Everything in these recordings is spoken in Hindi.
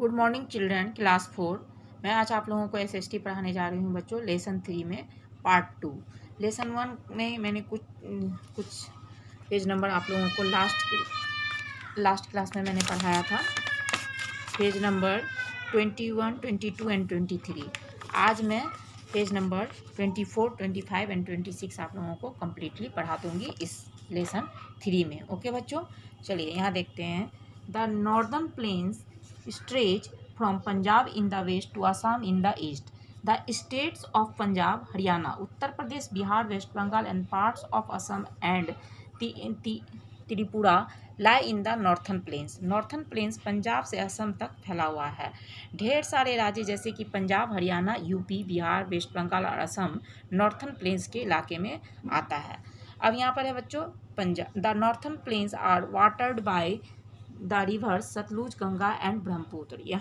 Good morning children, class 4। मैं आज आप लोगों को एसएसटी पढ़ाने जा रही हूँ बच्चों। लेसन 3 में पार्ट 2। लेसन 1 में मैंने कुछ पेज नंबर आप लोगों को लास्ट क्लास में मैंने पढ़ाया था, पेज नंबर 21, 22 एंड 23। आज मैं पेज नंबर 24, 25 एंड 26 आप लोगों को कम्प्लीटली पढ़ा दूँगी इस लेसन 3 में। ओके बच्चों, चलिए यहाँ देखते हैं। The northern plains stretch from Punjab in the west to Assam in the east. The states of Punjab, Haryana, Uttar Pradesh, Bihar, West Bengal and parts of Assam and Tripura lie in the northern plains. Northern plains Punjab से असम तक फैला हुआ है। ढेर सारे राज्य जैसे कि पंजाब, हरियाणा, यूपी, बिहार, वेस्ट बंगाल और असम नॉर्थन प्लेन्स के इलाके में आता है। अब यहाँ पर है बच्चों Punjab. The northern plains are watered by the rivers Satluj, Ganga and Brahmaputra.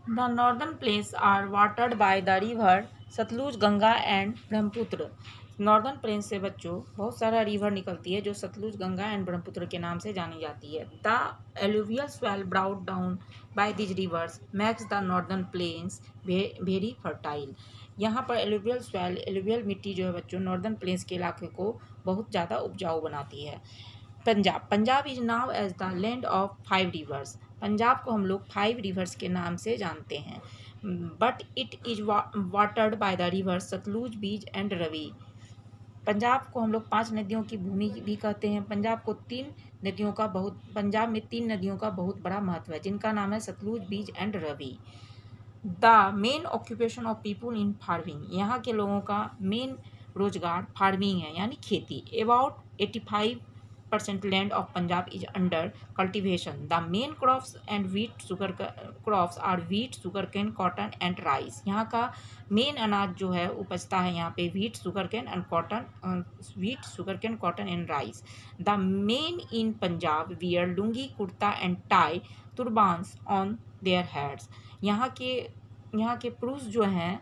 The northern plains are watered by the river Satluj, Ganga and Brahmaputra. Northern plain से बच्चों बहुत सारा रिवर निकलती है जो सतलुज, गंगा एंड ब्रह्मपुत्र के नाम से जानी जाती है। The alluvial swell brought down by these reverse makes the northern plains very fertile. यहाँ पर एलुवियल मिट्टी जो है बच्चों नॉर्दर्न प्लेन्स के इलाके को बहुत ज़्यादा उपजाऊ बनाती है। Punjab is now as the land of 5 rivers. Punjab को हम लोग 5 रिवर्स के नाम से जानते हैं। But it is watered by the river Satluj, Beas and Ravi. Punjab को हम लोग 5 नदियों की भूमि भी कहते हैं। पंजाब में 3 नदियों का बहुत बड़ा महत्व है जिनका नाम है Satluj, Beas and Ravi. The main occupation of people in farming. यहाँ के लोगों का मेन रोजगार फार्मिंग है यानी खेती। About 85% land of Punjab is under cultivation. The main crops and crops are wheat, sugarcane, cotton and rice. यहाँ का मेन अनाज जो है उपजता है यहाँ पे wheat, sugarcane and rice. The men in Punjab wear lungi, kurta and tie turbans on their heads. यहाँ के पुरुष जो हैं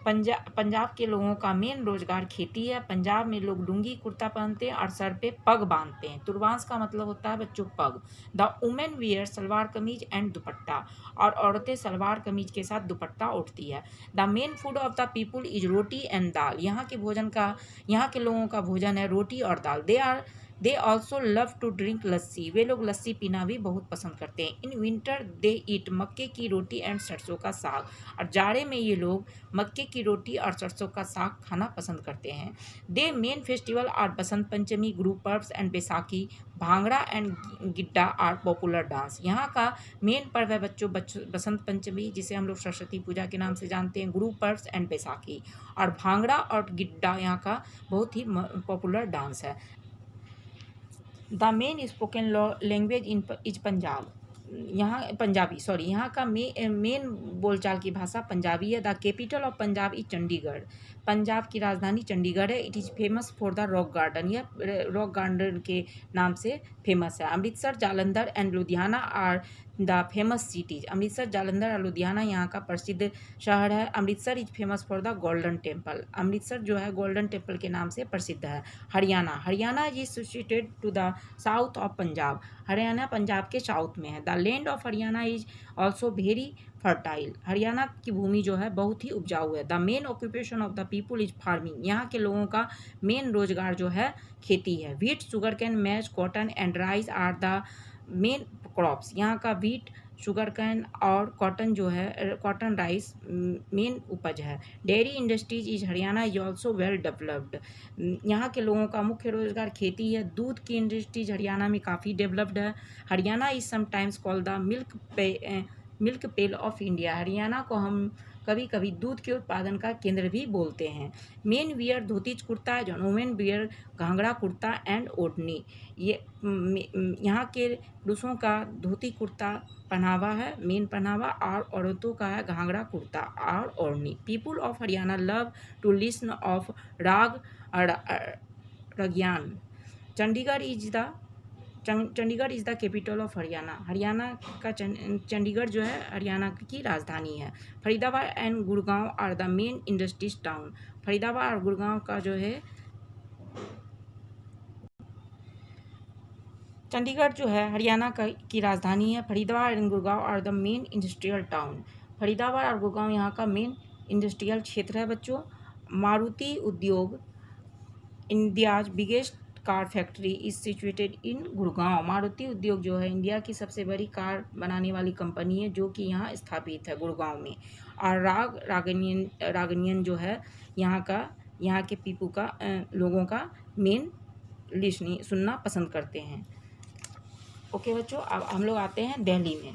पंजाब के लोगों का मेन रोजगार खेती है। पंजाब में लोग लुंगी कुर्ता पहनते हैं और सर पे पग बांधते हैं। तुरबांस का मतलब होता है बच्चों पग। The women wear salwar kameez and दुपट्टा, और औरतें सलवार कमीज के साथ दुपट्टा ओढ़ती है। The main food of the people is roti and dal. यहाँ के लोगों का भोजन है रोटी और दाल। They also love to drink lassi. वे लोग लस्सी पीना भी बहुत पसंद करते हैं। इन विंटर दे ईट मक्के की रोटी एंड सरसों का साग। और जाड़े में ये लोग मक्के की रोटी और सरसों का साग खाना पसंद करते हैं। They main festival are Basant Panchami, Guru Parv and Baisakhi. Bhangra and giddha are popular dance. यहाँ का मेन पर्व है बच्चों बसंत पंचमी, जिसे हम लोग सरस्वती पूजा के नाम से जानते हैं, गुरु पर्व एंड बैसाखी। और भांगड़ा और गिड्डा यहाँ का बहुत ही पॉपुलर डांस है। The main spoken language is Punjabi. यहाँ का मेन बोलचाल की भाषा पंजाबी है। The capital of Punjab is Chandigarh. Punjab की राजधानी चंडीगढ़ है। It is famous for the rock garden. यह रॉक गार्डन के नाम से फेमस है। Amritsar, Jalandhar and Ludhiana are the famous cities. Amritsar, Jalandhar और लुधियाना यहाँ का प्रसिद्ध शहर है। Amritsar is famous for the golden Temple. Amritsar जो है गोल्डन टेम्पल के नाम से प्रसिद्ध है। Haryana is situated to the south of Punjab. Haryana Punjab के साउथ में है। The land of Haryana is also very fertile. Haryana की भूमि जो है बहुत ही उपजाऊ है। The main occupation of the people is farming. यहाँ के लोगों का मेन रोजगार जो है खेती है। Wheat, sugarcane, maize, cotton and rice are the main crops. यहाँ का व्हीट, शुगरकेन और कॉटन जो है कॉटन राइस मेन उपज है। Dairy industries is Haryana is also well developed. यहाँ के लोगों का मुख्य रोजगार खेती है। दूध की इंडस्ट्रीज हरियाणा में काफ़ी डेवलप्ड है। Haryana is sometimes called the milk pail of India. Haryana को हम कभी कभी दूध के उत्पादन का केंद्र भी बोलते हैं। मेन वियर धोतीज कुर्ता है। Women wear ghaghra kurta and odhni. यहाँ के पुरुषों का धोती कुर्ता पहनावा है, मेन पहनावा, और औरतों का है घाघरा कुर्ता और ओढ़नी। People of Haryana love to listen of raag ragini. Chandigarh is the capital of Haryana. Haryana का चंडीगढ़ जो है हरियाणा की राजधानी है। Faridabad and Gurgaon are the main industries town. Faridabad और गुड़गांव का जो है चंडीगढ़ जो है हरियाणा की राजधानी है। Faridabad and Gurgaon are the main industrial town. Faridabad और गुड़गांव यहाँ का मेन इंडस्ट्रियल क्षेत्र है बच्चों। मारुति उद्योग India's biggest car factory is situated in Gurgaon. Maruti उद्योग जो है इंडिया की सबसे बड़ी कार बनाने वाली कंपनी है जो कि यहाँ स्थापित है गुड़गांव में। और रागनियन जो है यहाँ के पीपू का लोगों का मेन लिसनिंग सुनना पसंद करते हैं। ओके बच्चों, अब हम लोग आते हैं दिल्ली में।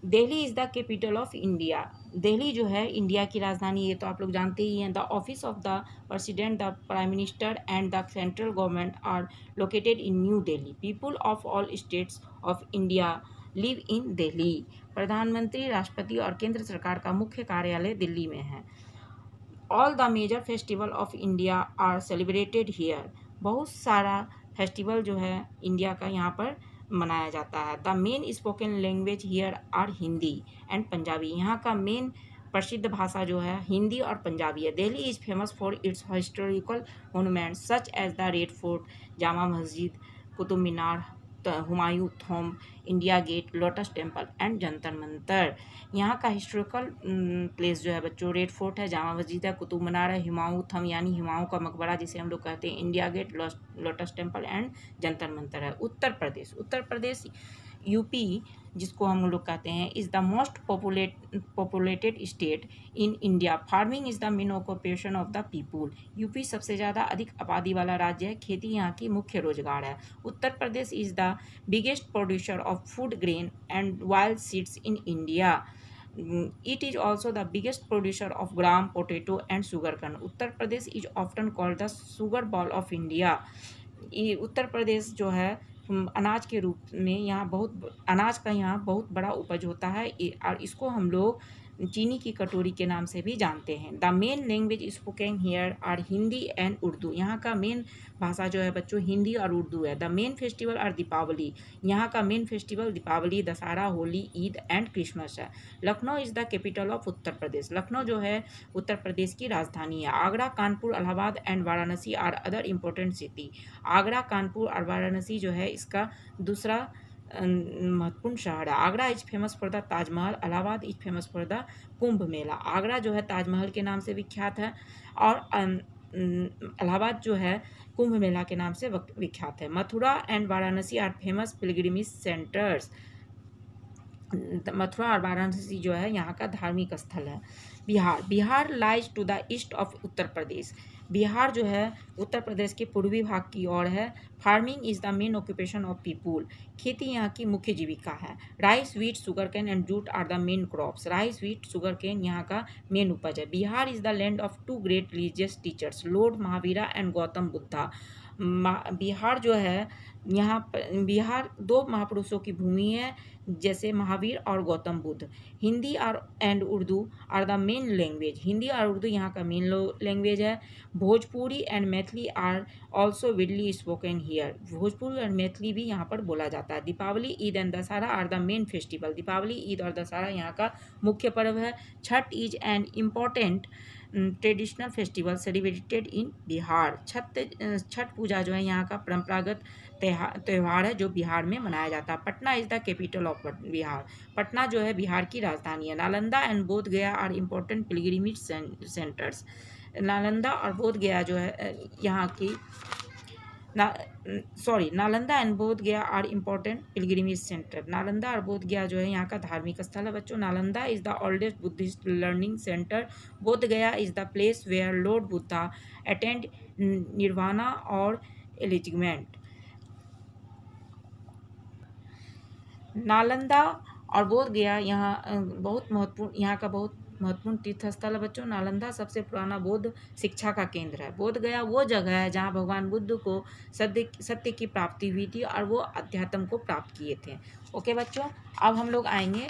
Delhi is the capital of India. Delhi जो है इंडिया की राजधानी, ये तो आप लोग जानते ही हैं। The office of the president, the prime minister and the central government are located in New Delhi. People of all states of India live in Delhi. प्रधानमंत्री, राष्ट्रपति और केंद्र सरकार का मुख्य कार्यालय दिल्ली में है। All the major festival of India are celebrated here. बहुत सारा फेस्टिवल जो है इंडिया का यहाँ पर मनाया जाता है। The main spoken language here are Hindi and Punjabi. यहाँ का मेन प्रसिद्ध भाषा जो है हिंदी और पंजाबी है। Delhi is famous for its historical monuments such as the Red Fort, Jama Masjid, Qutub Minar, Humayun tomb, India gate, lotus temple and Jantar Mantar. यहाँ का हिस्टोरिकल प्लेस जो है बच्चों रेड फोर्ट है, जामा मस्जिद है, कुतुब मीनार है, हुमायूं थम्ब यानी हुमायूं का मकबरा जिसे हम लोग कहते हैं, India gate, lotus temple and Jantar Mantar है। उत्तर प्रदेश यूपी जिसको हम लोग कहते हैं is the most populated state in India. Farming is the main occupation of the people. UP सबसे ज़्यादा अधिक आबादी वाला राज्य है, खेती यहाँ की मुख्य रोजगार है। Uttar Pradesh is the biggest producer of food grain and wild seeds in India. It is also the biggest producer of gram, potato and sugarcane. Uttar Pradesh is often called the sugar ball of India. ये उत्तर प्रदेश जो है अनाज के रूप में अनाज का यहाँ बहुत बड़ा उपज होता है और इसको हम लोग चीनी की कटोरी के नाम से भी जानते हैं। The main language spoken here are Hindi and Urdu. यहाँ का मेन भाषा जो है बच्चों हिंदी और उर्दू है। The main festival are Deepawali. यहाँ का main festival Deepawali, Dussehra, Holi, Eid and Christmas है। Lucknow is the capital of Uttar Pradesh. Lucknow जो है उत्तर प्रदेश की राजधानी है। Agra, Kanpur, Allahabad and Varanasi are other important city. Agra, Kanpur और वाराणसी जो है इसका दूसरा महत्वपूर्ण शहर है। Agra is famous for the Taj Mahal, Allahabad is famous for the Kumbh Mela. Agra जो है ताजमहल के नाम से विख्यात है और इलाहाबाद जो है कुंभ मेला के नाम से विख्यात है। Mathura and Varanasi are famous pilgrimage centres. Mathura और वाराणसी जो है यहाँ का धार्मिक स्थल है। Bihar lies to the east of Uttar Pradesh. Bihar जो है उत्तर प्रदेश के पूर्वी भाग की ओर है। Farming is the main occupation of people. खेती यहाँ की मुख्य जीविका है। Rice, wheat, sugar cane and jute are the main crops. Rice, wheat, sugar cane यहाँ का मेन उपज है। Bihar is the land of two great religious teachers, lord Mahavira and Gautam Buddha. Bihar जो है बिहार दो महापुरुषों की भूमि है जैसे महावीर और Gautam Buddha. Hindi and Urdu are the main language. Hindi और उर्दू यहाँ का मेन लैंग्वेज है। Bhojpuri and Maithili are also widely spoken here. Bhojpuri और मैथिली भी यहाँ पर बोला जाता है। Deepawali, Eid and Dussehra are the main festival. Deepawali, Eid और दशहरा यहाँ का मुख्य पर्व है। Chhath is an important traditional festival celebrated in Bihar. Chhath Puja जो है यहाँ का परंपरागत त्यौहार है जो बिहार में मनाया जाता है। Patna is the capital of Bihar. Patna जो है बिहार की राजधानी है। Nalanda and Bodh Gaya are important pilgrimage centres. Nalanda और बोध गया जो है यहाँ की Nalanda and Bodh Gaya are important pilgrimage centre. Nalanda और बोध गया जो है यहाँ का धार्मिक स्थल है बच्चों। Nalanda is the oldest Buddhist learning centre. Bodh Gaya is the place where Lord Buddha attend nirvana और एलिजिमेंट। नालंदा और बोध गया यहाँ का बहुत महत्वपूर्ण तीर्थ स्थल है बच्चों। नालंदा सबसे पुराना बौद्ध शिक्षा का केंद्र है। बोध गया वो जगह है जहाँ भगवान बुद्ध को सत्य की प्राप्ति हुई थी और वो अध्यात्म को प्राप्त किए थे। ओके बच्चों, अब हम लोग आएंगे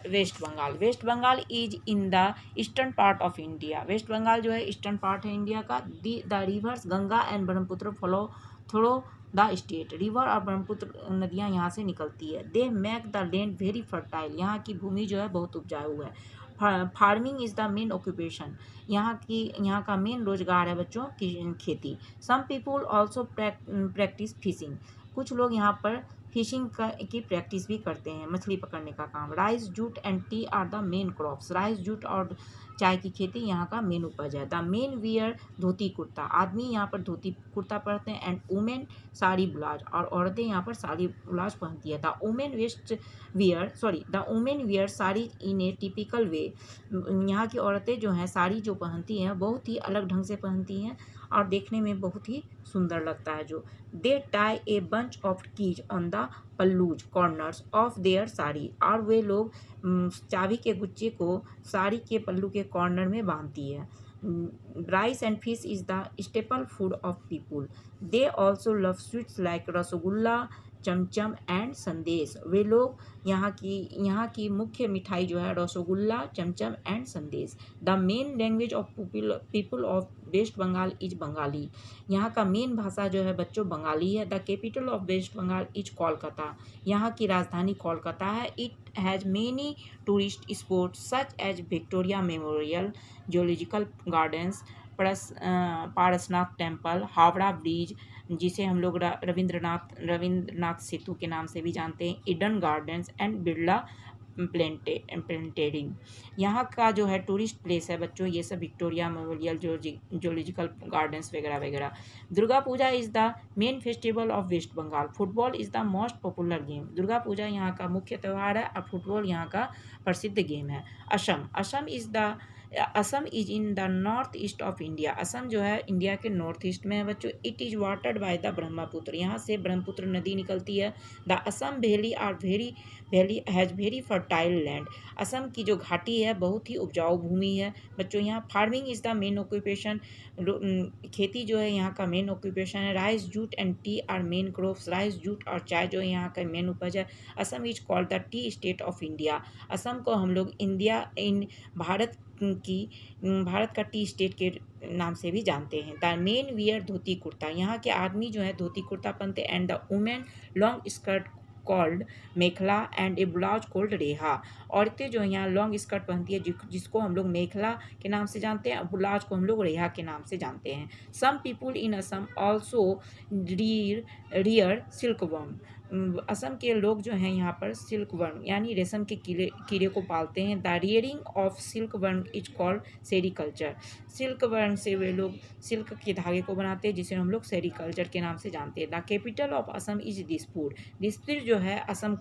West Bengal. West Bengal is in the eastern part of India. West Bengal जो है ईस्टर्न पार्ट है इंडिया का। The rivers Ganga and Brahmaputra flow through the state. River और ब्रह्मपुत्र नदियाँ यहाँ से निकलती है। They make the land very fertile. यहाँ की भूमि जो है बहुत उपजाऊ है। Farming is the main occupation, यहाँ का मेन रोजगार है बच्चों की खेती। Some people also practice fishing, कुछ लोग यहाँ पर फिशिंग की प्रैक्टिस भी करते हैं, मछली पकड़ने का काम। Rice, jute and T R the main crops, rice, jute और चाय की खेती यहाँ का मेन उपज है। The men wear, dhoti kurta, आदमी यहाँ पर धोती कुर्ता पहनते हैं। एंड वुमेन साड़ी ब्लाउज, और औरतें यहाँ पर साड़ी ब्लाउज पहनती है। The women wear sari in a typical way, यहाँ की औरतें जो हैं साड़ी जो पहनती हैं बहुत ही अलग ढंग से पहनती हैं और देखने में बहुत ही सुंदर लगता है। जो they tie a bunch of keys on the pallu's corners of their sari, और वे लोग चाबी के गुच्छे को साड़ी के पल्लू के कॉर्नर में बांधती है। Rice and fish is the staple food of people, they also love sweets like rasgulla, chamcham and sandesh, वे लोग यहाँ की मुख्य मिठाई जो है rasgulla, chamcham and sandesh. The main language of people of West Bengal is Bengali, यहाँ का मेन भाषा जो है बच्चों बंगाली है। The capital of West Bengal is Kolkata, यहाँ की राजधानी कोलकाता है। It has many tourist spots such as Victoria Memorial, zoological gardens, Parasnath Temple, Howrah Bridge जिसे हम लोग रविंद्रनाथ सेतु के नाम से भी जानते हैं, Eden gardens and Birla planetarium. यहाँ का जो है टूरिस्ट प्लेस है बच्चों ये सब विक्टोरिया मेमोरियल, जोलॉजिकल गार्डन्स वगैरह वगैरह। Durga Puja is the main festival of West Bengal, football is the most popular game, Durga Puja यहाँ का मुख्य त्यौहार है और फुटबॉल यहाँ का प्रसिद्ध गेम है। Assam is in the north east of India, Assam जो है इंडिया के नॉर्थ ईस्ट में है बच्चों। It is watered by the Brahmaputra, यहाँ से ब्रह्मपुत्र नदी निकलती है। The Assam valley has very fertile land, Assam की जो घाटी है बहुत ही उपजाऊ भूमि है बच्चों। यहाँ farming is the main occupation, खेती जो है यहाँ का मेन ऑक्यूपेशन है। Rice, jute and T R main crops, rice, jute और चाय जो है यहाँ का मेन उपज है। Assam is called the T state of India, Assam को हम लोग भारत का टी स्टेट के नाम से भी जानते हैं। The men wear, dhoti kurta, यहाँ के आदमी जो है धोती कुर्ता पहनते हैं। And the women long skirt called mekhela and a blouse called riha, औरतें जो यहाँ लॉन्ग स्कर्ट पहनती है जिसको हम लोग मेखला के नाम से जानते हैं, ब्लाउज को हम लोग रेहा के नाम से जानते हैं। Some people in Assam also rear silkworm, Assam के लोग जो हैं यहाँ पर सिल्कवर्म यानी रेशम के कीड़े को पालते हैं। The rearing of silkworm is called sericulture, silkworm से वे लोग सिल्क के धागे को बनाते हैं जिसे हम लोग सेरीकल्चर के नाम से जानते हैं। The capital of Assam is Dispur, Dispur जो है असम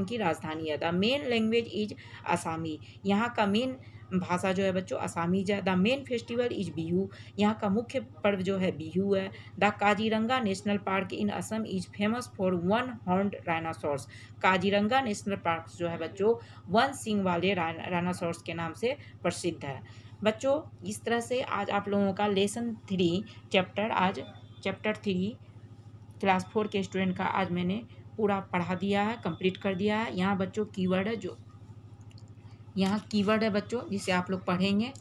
की राजधानी है। द मेन लैंग्वेज इज आसामी, यहाँ का मेन भाषा जो है बच्चों आसामी है। The main festival is Bihu, यहाँ का मुख्य पर्व जो है बिहू है। The Kaziranga national park in Assam is famous for one horned rhinoceros, Kaziranga national park जो है बच्चों वन सींग वाले राइनासोर्स के नाम से प्रसिद्ध है। बच्चों इस तरह से आज आप लोगों का लेसन 3 चैप्टर 3 क्लास 4 के स्टूडेंट का आज मैंने पूरा पढ़ा दिया है, कंप्लीट कर दिया है। यहाँ बच्चों कीवर्ड है जो यहाँ कीवर्ड है बच्चों जिसे आप लोग पढ़ेंगे,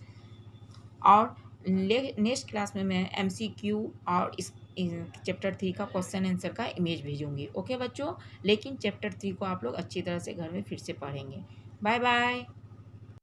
और नेक्स्ट क्लास में मैं MCQ और इस चैप्टर 3 का क्वेश्चन आंसर का इमेज भेजूंगी। ओके बच्चों, लेकिन चैप्टर 3 को आप लोग अच्छी तरह से घर में फिर से पढ़ेंगे। Bye bye.